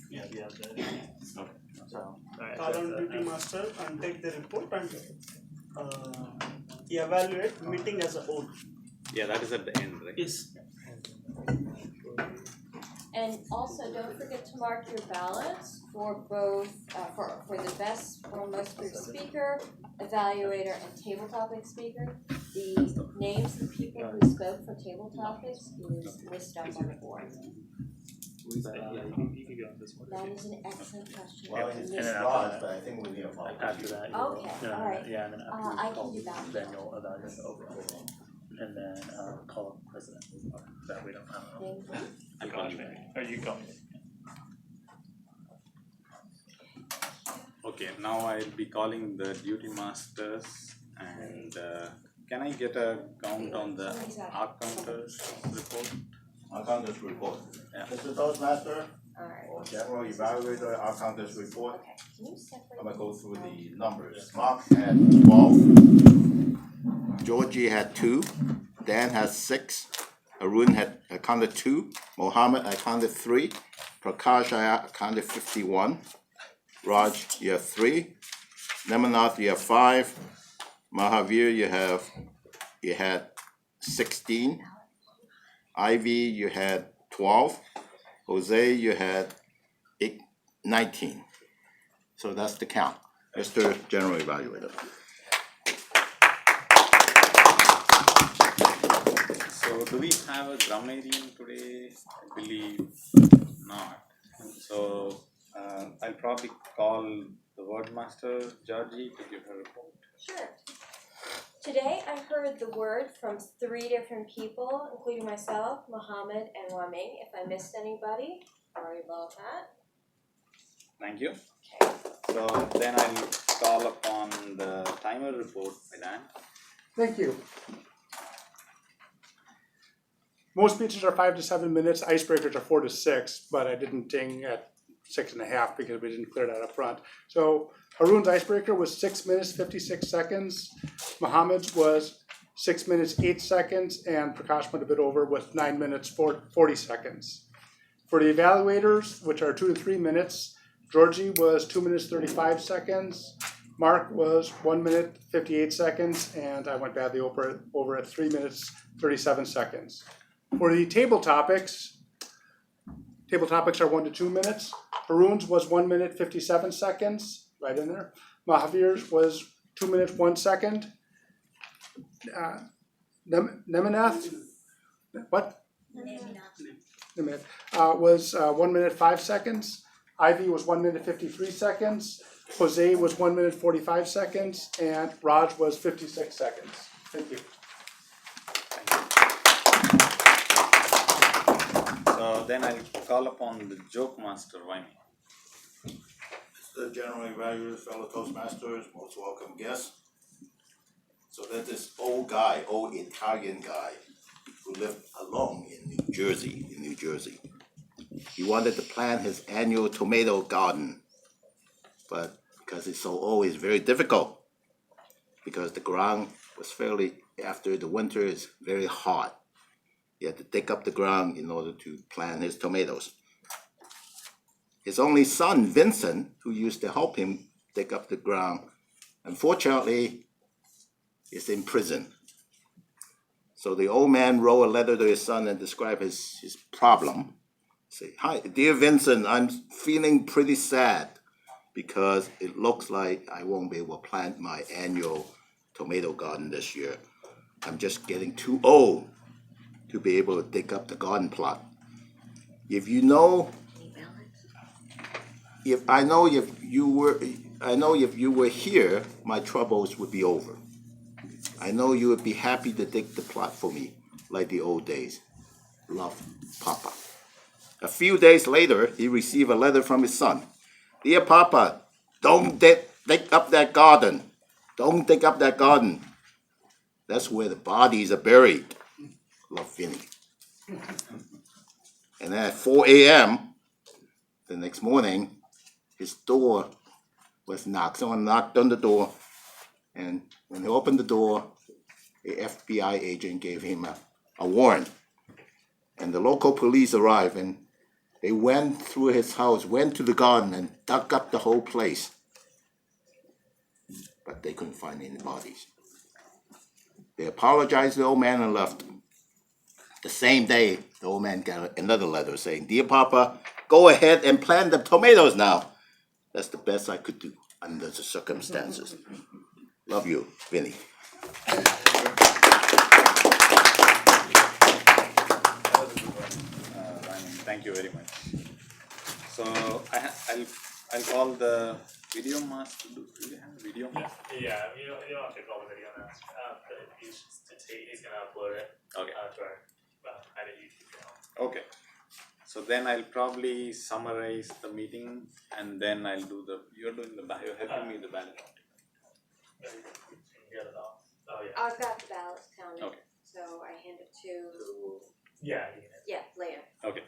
Yeah, we have the. Okay. So. Call on duty master and take the report and evaluate meeting as a whole. Yeah, that is at the end, right? Yes. And also, don't forget to mark your ballots for both, for the best or most approved speaker, evaluator, and table topic speaker. The names of the people who spoke for table topics is listed up on the board. Yeah, you can go on this one. That is an excellent question. Well, it's And then after large, that- but I think we need a volunteer. After that, you Okay, will, alright. yeah, and then after I you can call, do that. then you'll evaluate the overall, and then call up the president. That we don't, I don't know. Thank you. I'll call you back. Or you call me. Okay, now I'll be calling the duty masters and can I get a count on the ARC counters report? Our counters report. Yeah. Mr. Toastmaster Alright. or General Evaluator, our counters report. Okay, can you separate? I'm gonna go through the numbers. Mark had 12. Georgie had 2. Dan has 6. Arun had accounted 2. Mohammed accounted 3. Prakash accounted 51. Raj, you have 3. Nemanath, you have 5. Mahavir, you had 16. Ivy, you had 12. Jose, you had 19. So that's the count. Mr. General Evaluator. So do we have a grammarian today? I believe not. So I'll probably call the wordmaster Georgie to give her report. Sure. Today I heard the word from 3 different people, including myself, Mohammed, and Waming. If I missed anybody, sorry about that. Thank you. Okay. So then I'll call upon the timer report by Dan. Thank you. Most speeches are 5 to 7 minutes, icebreakers are 4 to 6, but I didn't ding at 6.5 because we didn't clear that up front. So Arun's icebreaker was 6 minutes, 56 seconds. Mohammed's was 6 minutes, 8 seconds, and Prakash went a bit over with 9 minutes, 40 seconds. For the evaluators, which are 2 to 3 minutes, Georgie was 2 minutes, 35 seconds. Mark was 1 minute, 58 seconds, and I went badly over at 3 minutes, 37 seconds. For the table topics are 1 to 2 minutes. Arun's was 1 minute, 57 seconds, right in there. Mahavir's was 2 minutes, 1 second. Nemanath, what? Nemanath was 1 minute, 5 seconds. Ivy was 1 minute, 53 seconds. Jose was 1 minute, 45 seconds. And Raj was 56 seconds. Thank you. So then I'll call upon the joke master, Wayne. Mr. General Evaluator, fellow Toastmasters, most welcome guests. So there's this old Italian guy who lived alone in New Jersey. He wanted to plant his annual tomato garden, but because it's so old, it's very difficult because the ground was after the winter is very hot. He had to dig up the ground in order to plant his tomatoes. His only son, Vincent, who used to help him dig up the ground, unfortunately, is in prison. So the old man wrote a letter to his son and described his problem. Say, "Hi, dear Vincent, I'm feeling pretty sad because it looks like I won't be able to plant my annual tomato garden this year. I'm just getting too old to be able to dig up the garden plot. If you were here, my troubles would be over. I know you would be happy to dig the plot for me, like the old days. Love, Papa." A few days later, he received a letter from his son. "Dear Papa, don't dig up that garden. Don't dig up that garden. That's where the bodies are buried. Love, Vinny." And then at 4 a.m., the next morning, his door was knocked. Someone knocked on the door, and when he opened the door, a FBI agent gave him a warrant. And the local police arrived, and They went through his house, went to the garden and dug up the whole place. But they couldn't find any bodies. They apologized to the old man and left him. The same day, the old man got another letter saying, "Dear Papa, go ahead and plant the tomatoes now." That's the best I could do under the circumstances. Love you, Vinny. Ryan, thank you very much. So I'll call the video master. Do you have a video master? Yeah, you don't have to call the video now, but he's gonna upload it, Okay. to our, at a YouTube channel. Okay. So then I'll probably summarize the meeting and then I'll do you're helping me with the ballot. Yeah, you can get it off. Oh, yeah. I've got the ballots counted, Okay. so I hand it to, Yeah, you can. yeah, later. Okay.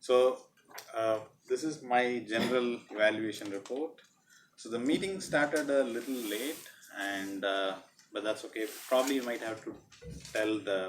So this is my general evaluation report. So the meeting started a little late and but that's okay. Probably you might have to tell the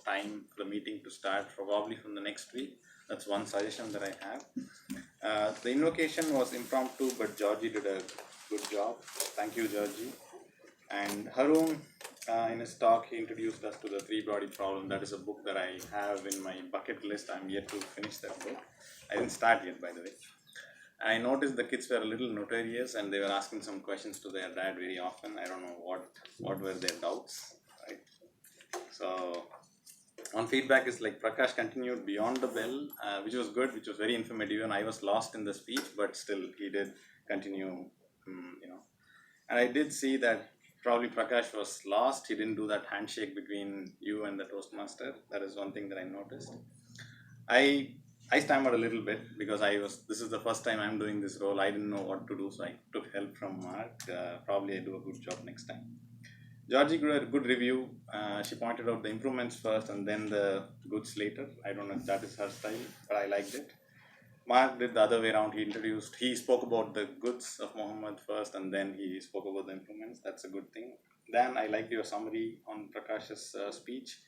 time for the meeting to start probably from the next week. That's one suggestion that I have. The invocation was impromptu, but Georgie did a good job. Thank you, Georgie. And Haroon, in his talk, he introduced us to the three-body problem. That is a book that I have in my bucket list. I'm yet to finish that book. I didn't start yet, by the way. I noticed the kids were a little notorious and they were asking some questions to their dad very often. I don't know what were their doubts, right? So one feedback is like Prakash continued beyond the bell, which was good, which was very informative, and I was lost in the speech, but still he did continue, And I did see that probably Prakash was lost. He didn't do that handshake between you and the Toastmaster. That is one thing that I noticed. I stammered a little bit because this is the first time I'm doing this role. I didn't know what to do, so I took help from Mark. Probably I do a good job next time. Georgie gave a good review. She pointed out the improvements first and then the goods later. I don't know if that is her style, but I liked it. Mark did the other way around. He spoke about the goods of Muhammad first and then he spoke about the improvements. That's a good thing. Dan, I liked your summary on Prakash's speech.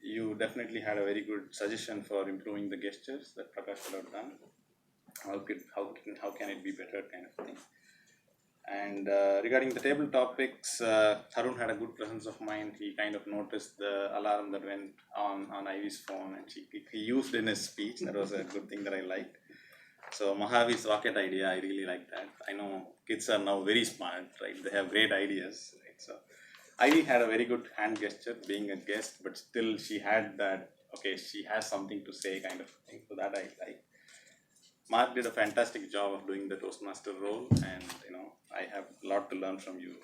You definitely had a very good suggestion for improving the gestures that Prakash would have done. How can it be better kind of thing. And regarding the table topics, Haroon had a good presence of mind. He kind of noticed the alarm that went on Ivy's phone and he used in his speech. That was a good thing that I liked. So Mahavi's rocket idea, I really like that. I know kids are now very smart, right? They have great ideas, right? So Ivy had a very good hand gesture being a guest, but still she had that, okay, she has something to say kind of thing. So that I like. Mark did a fantastic job of doing the Toastmaster role, and I have a lot to learn from you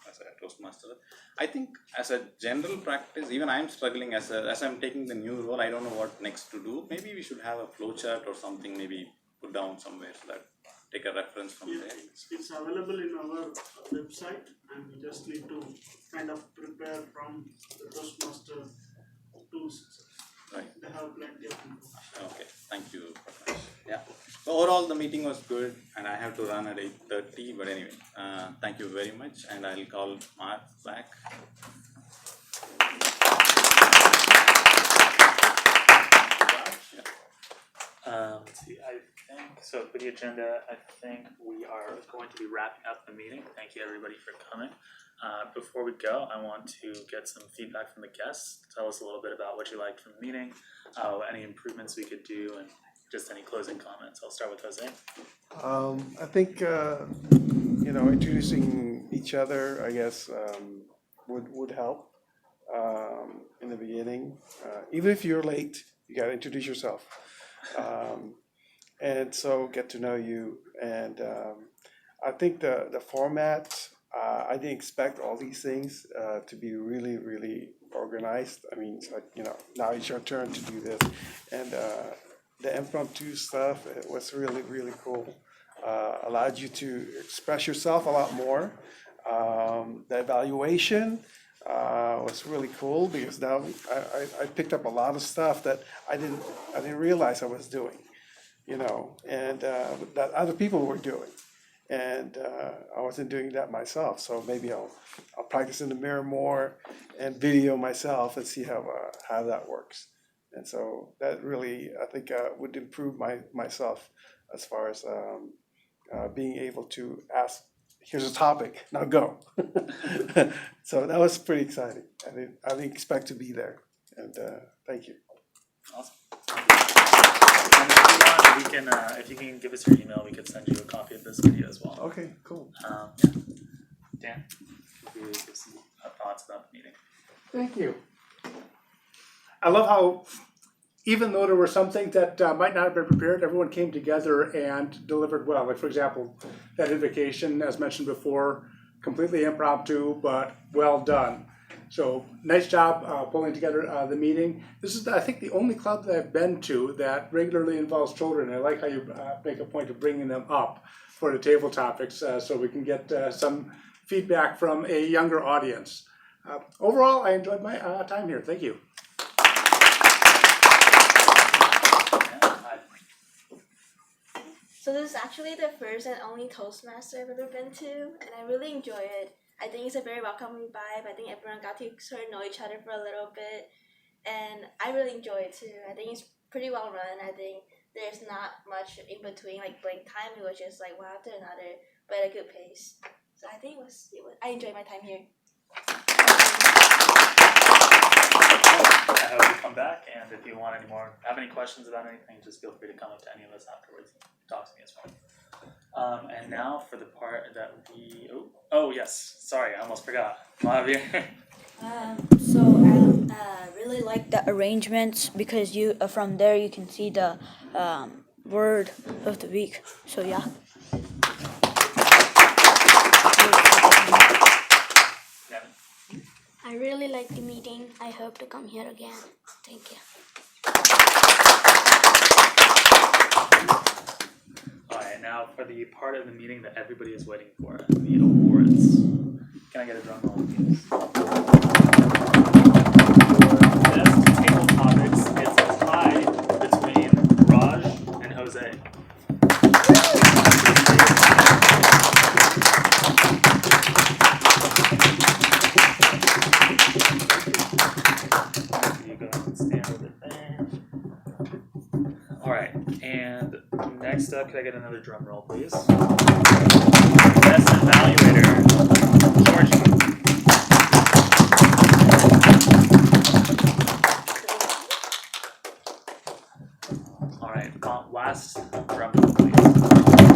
as a Toastmaster. I think as a general practice, even I'm struggling as I'm taking the new role. I don't know what next to do. Maybe we should have a flowchart or something. Maybe put down somewhere so that take a reference from there. It's available in our website, and we just need to kind of prepare from the Toastmaster tools. Right. They have plenty of information. Okay, thank you, Prakash. Yeah. So overall, the meeting was good, and I have to run at 8:30. But anyway, thank you very much, and I'll call Mark back. Let's see, I think, so for the agenda, I think we are going to be wrapping up the meeting. Thank you everybody for coming. Before we go, I want to get some feedback from the guests. Tell us a little bit about what you liked from the meeting, any improvements we could do, and just any closing comments. I'll start with Jose. I think introducing each other, I guess, would help in the beginning. Even if you're late, you gotta introduce yourself, and so get to know you. And I think the format. I didn't expect all these things to be really, really organized. I mean, it's like, now it's your turn to do this. And the impromptu stuff, it was really, really cool. Allowed you to express yourself a lot more. The evaluation was really cool because now I picked up a lot of stuff that I didn't realize I was doing, and that other people were doing. And I wasn't doing that myself, so maybe I'll practice in the mirror more and video myself and see how that works. And so that really, I think, would improve myself as far as being able to ask, here's a topic, now go. So that was pretty exciting. I didn't expect to be there. And thank you. Awesome. And if you want, we can, if you can give us your email, we could send you a copy of this video as well. Okay, cool. Yeah. Dan, could you give some thoughts about the meeting? Thank you. I love how, even though there were some things that might not have been prepared, everyone came together and delivered well. Like, for example, that invocation, as mentioned before, completely impromptu, but well done. So nice job pulling together the meeting. This is, I think, the only club that I've been to that regularly involves children. I like how you make a point of bringing them up for the table topics so we can get some feedback from a younger audience. Overall, I enjoyed my time here. Thank you. So this is actually the first and only Toastmaster I've ever been to, and I really enjoy it. I think it's a very welcoming vibe. I think everyone got to sort of know each other for a little bit, and I really enjoy it too. I think it's pretty well run. I think there's not much in between, like break time. It was just like one after another, but at a good pace. So I think it was I enjoyed my time here. I hope you come back, and if you want any more, have any questions about anything, just feel free to come up to any of us afterwards and talk to me as well. And now for the part that we, oh yes, sorry, I almost forgot. Mahavir. So I really like the arrangements because you from there you can see the word of the week. So yeah. I really like the meeting. I hope to come here again. Thank you. Alright, now for the part of the meeting that everybody is waiting for, the awards. Can I get a drum roll, please? Best table topics, it's a tie between Raj and Jose. You go and stand over there. Alright, and next up, can I get another drum roll, please? Best evaluator, Georgie. Alright, last drum roll, please.